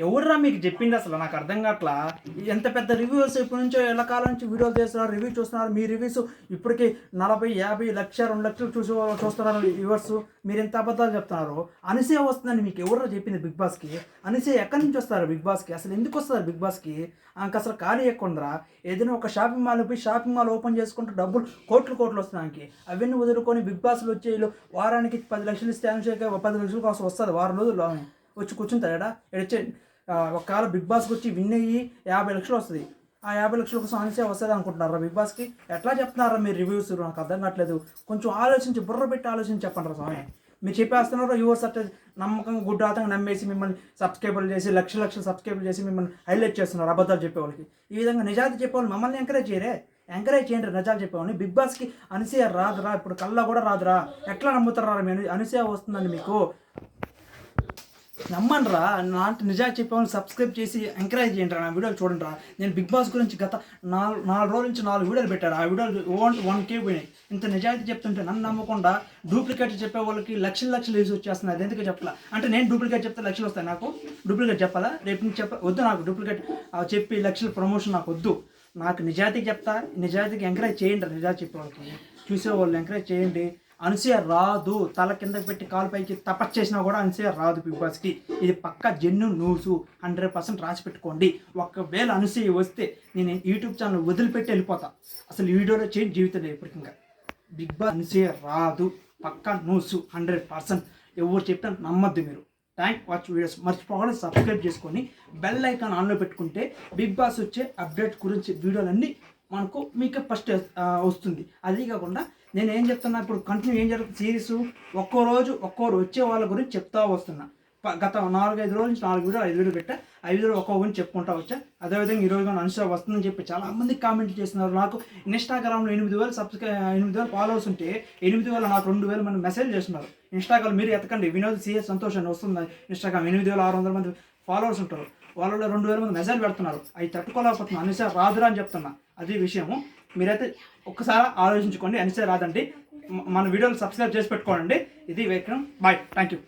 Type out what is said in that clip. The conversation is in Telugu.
ఎవర్రా మీకు చెప్పింది అసలు? నాకు అర్థం కావట్లా. ఎంత పెద్ద రివ్యూస్ ఇప్పటి నుంచో ఏళ్ల కాలం నుంచి వీడియోలు చేస్తున్నారు, రివ్యూ చూస్తున్నారు. మీ రివ్యూస్ ఇప్పటికి 40, 50, లక్ష, 2 లక్షలు చూస్తున్నారు వ్యూవర్స్. మీరు ఎంత అబద్ధాలు చెప్తున్నారు? అనిసే వస్తుందని మీకు ఎవర్రా చెప్పింది బిగ్ బాస్కి? అనిసే ఎక్కడి నుంచి వస్తారు బిగ్ బాస్కి? అసలు ఎందుకు వస్తారు బిగ్ బాస్కి? ఆమెకు అసలు ఖాళీ ఎక్కుందిరా. ఏదైనా ఒక షాపింగ్ మాల్ పోయి షాపింగ్ మాల్ ఓపెన్ చేసుకుంటూ డబ్బులు కోట్లు వస్తున్నానికి అవన్నీ వదులుకొని బిగ్ బాస్లో వచ్చి వారానికి 10 లక్షలు ఇస్తే 10 లక్షల కోసం వస్తుంది. వారం రోజులు వచ్చి కూర్చుంటాడా? ఎడచ్చే ఒకవేళ బిగ్ బాస్కి వచ్చి విన్ అయ్యి 50 లక్షలు వస్తుంది. ఆ 50 లక్షల కోసం అనిసే వస్తుంది అనుకుంటున్నారా బిగ్ బాస్కి? ఎట్లా చెప్తున్నారా మీరు రివ్యూస్? నాకు అర్థం కావట్లేదు. కొంచెం ఆలోచించి, బుర్ర పెట్టి ఆలోచించి చెప్పండి రా స్వామి. మీరు చెప్పేస్తున్నారు వ్యూవర్స్ అట్లా నమ్మకంగా గుడ్రాతంగా నమ్మేసి మిమ్మల్ని సబ్స్క్రైబర్లు చేసి లక్షలు సబ్స్క్రైబర్లు చేసి మిమ్మల్ని హైలైట్ చేస్తున్నారు అబద్ధాలు చెప్పేవాళ్ళకి. ఈ విధంగా నిజాయితీ చెప్పేవాళ్ళు మమ్మల్ని ఎంకరేజ్ చేయరే? ఎంకరేజ్ చేయండి నిజాలు చెప్పేవాళ్ళని. బిగ్ బాస్కి అనిసే రాదురా, ఇప్పుడు కల్లా కూడా రాదురా. ఎట్లా నమ్ముతారా మీరు? అనిసే వస్తుందండి మీకు. నమ్మండి రా. నాటి నిజాలు చెప్పేవాళ్ళని సబ్స్క్రైబ్ చేసి ఎంకరేజ్ చేయండి రా. నా వీడియోలు చూడండి రా. నేను బిగ్ బాస్ గురించి గత 4 రోజుల నుంచి 4 వీడియోలు పెట్టాడు. ఆ వీడియోలు 1K పోయినాయి. ఇంత నిజాయితీ చెప్తుంటే నన్ను నమ్మకుండా డూప్లికేట్ చెప్పే వాళ్ళకి లక్షలు వేసి వచ్చేస్తున్నాయి. అది ఎందుకు చెప్పాలా? అంటే నేను డూప్లికేట్ చెప్తే లక్షలు వస్తాయి నాకు? డూప్లికేట్ చెప్పాలా? రేపు నుంచి వద్దు నాకు డూప్లికేట్ చెప్పి లక్షల ప్రమోషన్ నాకు వద్దు. నాకు నిజాయితీకి చెప్తా. నిజాయితీకి ఎంకరేజ్ చేయండి. నిజాయితీ చెప్పే వాళ్ళకి చూసేవాళ్ళు ఎంకరేజ్ చేయండి. అనసూయ రాదు. తల కిందకి పెట్టి కాలు పైకి తపస్సు చేసినా కూడా అనసూయ రాదు బిగ్ బాస్కి. ఇది పక్కా జెన్యు న్యూస్. 100% రాసి పెట్టుకోండి. ఒకవేళ అనసూయ వస్తే నేను యూట్యూబ్ ఛానల్ వదిలిపెట్టి వెళ్ళిపోతా. అసలు వీడియోలో చేంజ్ జీవితం ఇప్పటికి. ఇంకా బిగ్ బాస్ అనసూయ రాదు. పక్కా న్యూస్ 100%. ఎవరు చెప్పినా నమ్మద్దు మీరు. వాచ్ వీడియోస్ మర్చిపోకుండా సబ్స్క్రైబ్ చేసుకొని బెల్ ఐకాన్ ఆన్లో పెట్టుకుంటే బిగ్ బాస్ వచ్చే అప్డేట్ గురించి వీడియోలన్నీ మీకు ఫస్ట్ వస్తుంది. అదే కాకుండా నేను ఏం చెప్తున్నా, ఇప్పుడు కంటిన్యూ ఏం జరుగుతుంది సిరీస్, ఒక్కోరు వచ్చే వాళ్ళ గురించి చెప్తా వస్తున్నా. గత 4-5 రోజుల నుంచి 4 వీడియోలు 5 వీడియోలు పెట్టా. 5 వీడియోలు ఒక్కో గురించి చెప్పుకుంటా వచ్చా. అదేవిధంగా ఈరోజు కానీ అనిసూయ వస్తుందని చెప్పి చాలామంది కామెంట్ చేస్తున్నారు. నాకు ఇన్స్టాగ్రామ్లో 8,000 ఫాలోవర్స్ ఉంటే 8,000 నాకు 2,000 మంది మెసేజ్ చేస్తున్నారు. ఇన్స్టాగ్రామ్ మీరు ఎతకండి, వినోద్ సిఎస్ సంతోష్ అని వస్తుంది ఇన్స్టాగ్రామ్. 8,600 మంది ఫాలోవర్స్ ఉంటారు. వాళ్ళలో 2,000 మంది మెసేజ్ పెడుతున్నారు. అవి తట్టుకోలేకపోతున్నాను. అనిసూయ రాదురా అని చెప్తున్నా. అది విషయము. మీరైతే ఒక్కసారి ఆలోచించుకోండి. అనిసూయ రాదండి. మన వీడియోలు సబ్స్క్రైబ్ చేసి పెట్టుకోండి. ఇది విక్రమ్. బాయ్. Thank you.